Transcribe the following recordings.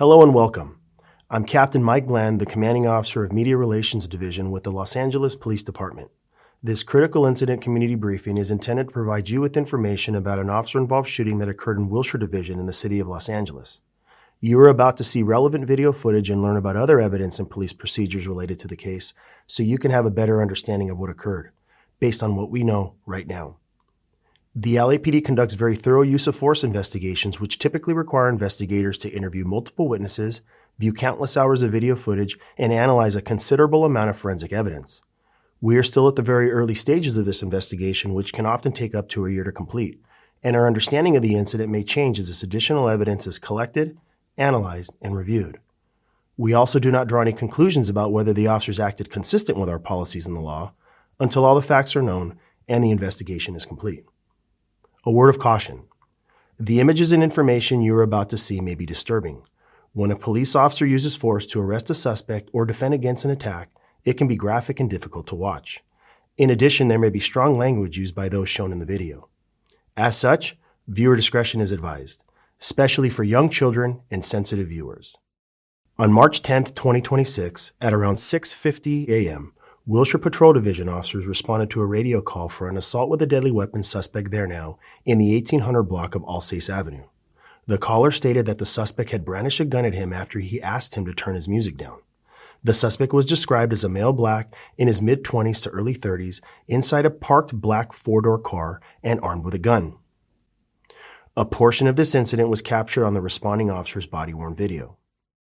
Hello and welcome. I'm Captain Mike Bland, the Commanding Officer of Media Relations Division with the Los Angeles Police Department. This critical incident community briefing is intended to provide you with information about an officer-involved shooting that occurred in Wilshire Division in the city of Los Angeles. You are about to see relevant video footage and learn about other evidence and police procedures related to the case so you can have a better understanding of what occurred, based on what we know right now. The LAPD conducts very thorough use of force investigations, which typically require investigators to interview multiple witnesses, view countless hours of video footage, and analyze a considerable amount of forensic evidence. We are still at the very early stages of this investigation, which can often take up to a year to complete, and our understanding of the incident may change as this additional evidence is collected, analyzed, and reviewed. We also do not draw any conclusions about whether the officers acted consistent with our policies and the law until all the facts are known and the investigation is complete. A word of caution. The images and information you are about to see may be disturbing. When a police officer uses force to arrest a suspect or defend against an attack, it can be graphic and difficult to watch. In addition, there may be strong language used by those shown in the video. As such, viewer discretion is advised, especially for young children and sensitive viewers. On March 10, 2026, at around 6:50 a.m., Wilshire Patrol Division officers responded to a radio call for an assault with a deadly weapon suspect there now in the 1800 block of Alta Avenue. The caller stated that the suspect had brandished a gun at him after he asked him to turn his music down. The suspect was described as a male black in his mid-20s to early 30s inside a parked black four-door car and armed with a gun. A portion of this incident was captured on the responding officer's body-worn video.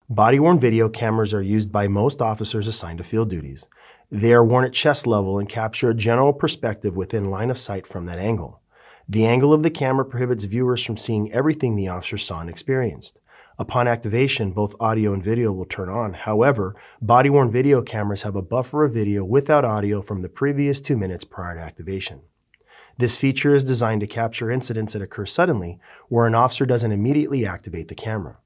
Body-worn video cameras are used by most officers assigned to field duties. They are worn at chest level and capture a general perspective within line of sight from that angle. The angle of the camera prohibits viewers from seeing everything the officer saw and experienced. Upon activation, both audio and video will turn on. However, body-worn video cameras have a buffer of video without audio from the previous 2 minutes prior to activation. This feature is designed to capture incidents that occur suddenly, where an officer doesn't immediately activate the camera.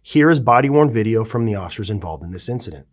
Here is body-worn video from the officers involved in this incident.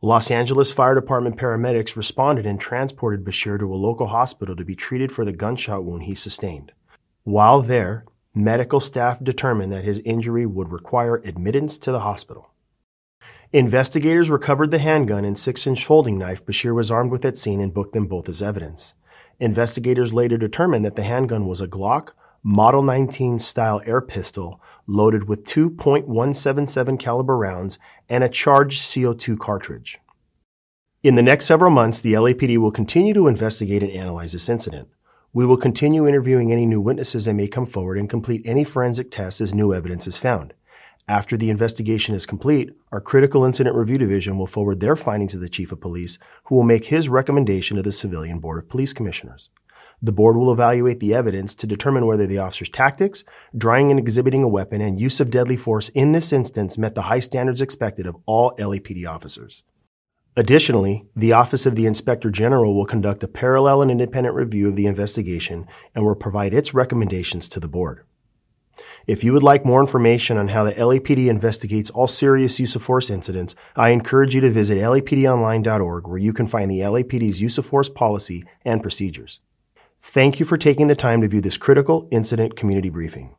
Los Angeles Fire Department paramedics responded and transported Bashir to a local hospital to be treated for the gunshot wound he sustained. While there, medical staff determined that his injury would require admittance to the hospital. Investigators recovered the handgun and 6-inch folding knife Bashir was armed with at scene and booked them both as evidence. Investigators later determined that the handgun was a Glock Model 19 style air pistol loaded with 2.177 caliber rounds and a charged CO2 cartridge. In the next several months, the LAPD will continue to investigate and analyze this incident. We will continue interviewing any new witnesses that may come forward and complete any forensic tests as new evidence is found. After the investigation is complete, our Critical Incident Review Division will forward their findings to the Chief of Police, who will make his recommendation to the Civilian Board of Police Commissioners. The board will evaluate the evidence to determine whether the officer's tactics, drawing and exhibiting a weapon, and use of deadly force in this instance met the high standards expected of all LAPD officers. Additionally, the Office of the Inspector General will conduct a parallel and independent review of the investigation and will provide its recommendations to the board. If you would like more information on how the LAPD investigates all serious use of force incidents, I encourage you to visit lapdonline.org, where you can find the LAPD's use of force policy and procedures. Thank you for taking the time to view this Critical Incident Community Briefing.